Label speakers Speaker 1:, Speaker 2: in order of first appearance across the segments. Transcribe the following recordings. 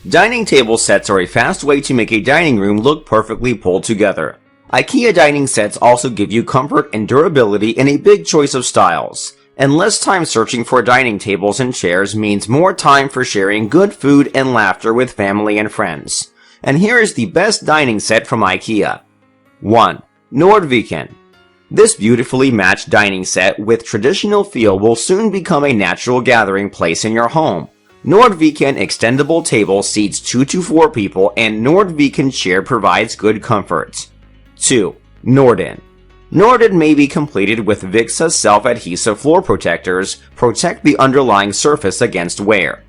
Speaker 1: Dining table sets are a fast way to make a dining room look perfectly pulled together. Ikea dining sets also give you comfort and durability in a big choice of styles. And less time searching for dining tables and chairs means more time for sharing good food and laughter with family and friends. And here is the best dining set from Ikea. 1. Nordviken. This beautifully matched dining set with traditional feel will soon become a natural gathering place in your home. Nordviken extendable table seats 2 to 4 people and Nordviken chair provides good comfort. 2. Norden. Norden may be completed with Vixa self-adhesive floor protectors, protect the underlying surface against wear.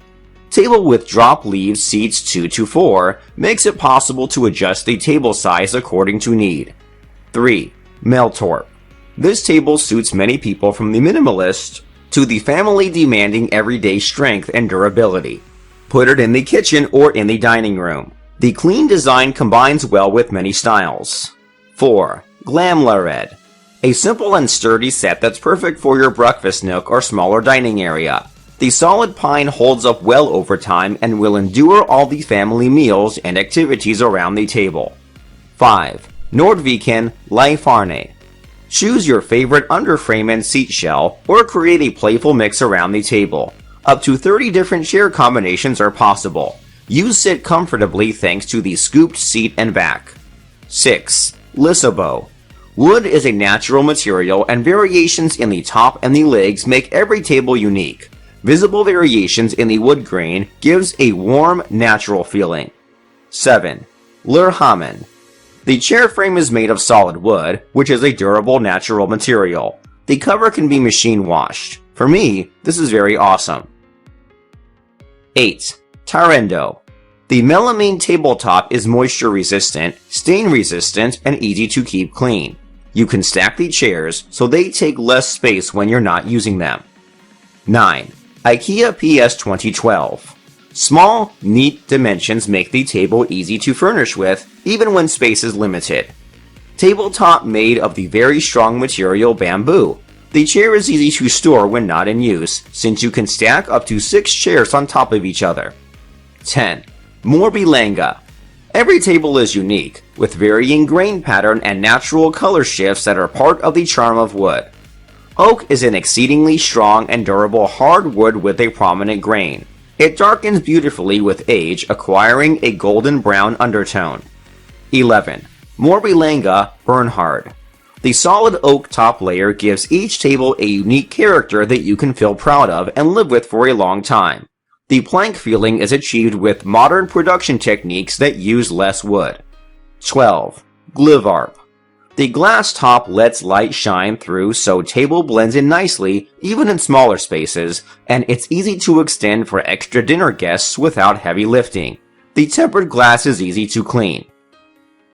Speaker 1: Table with drop leaves seats 2 to 4, makes it possible to adjust the table size according to need. 3. Meltorp. This table suits many people from the minimalist to the family demanding everyday strength and durability. Put it in the kitchen or in the dining room. The clean design combines well with many styles. 4. Glamlared. A simple and sturdy set that's perfect for your breakfast nook or smaller dining area. The solid pine holds up well over time and will endure all the family meals and activities around the table. 5. Nordviken Leifarne. Choose your favorite underframe and seat shell, or create a playful mix around the table. Up to 30 different chair combinations are possible. You sit comfortably thanks to the scooped seat and back. 6. Lisobo. Wood is a natural material and variations in the top and the legs make every table unique. Visible variations in the wood grain gives a warm, natural feeling. 7. Lurhamen. The chair frame is made of solid wood, which is a durable natural material. The cover can be machine washed. For me, this is very awesome. 8. Tarendo. The melamine tabletop is moisture resistant, stain resistant, and easy to keep clean. You can stack the chairs so they take less space when you're not using them. 9. Ikea PS 2012. Small, neat dimensions make the table easy to furnish with, even when space is limited. Tabletop made of the very strong material bamboo. The chair is easy to store when not in use, since you can stack up to 6 chairs on top of each other. 10. Morbilanga. Every table is unique, with varying grain pattern and natural color shifts that are part of the charm of wood. Oak is an exceedingly strong and durable hardwood with a prominent grain. It darkens beautifully with age, acquiring a golden brown undertone. 11. Morbilanga Bernhard. The solid oak top layer gives each table a unique character that you can feel proud of and live with for a long time. The plank feeling is achieved with modern production techniques that use less wood. 12. Glivarp. The glass top lets light shine through so table blends in nicely even in smaller spaces, and it's easy to extend for extra dinner guests without heavy lifting. The tempered glass is easy to clean.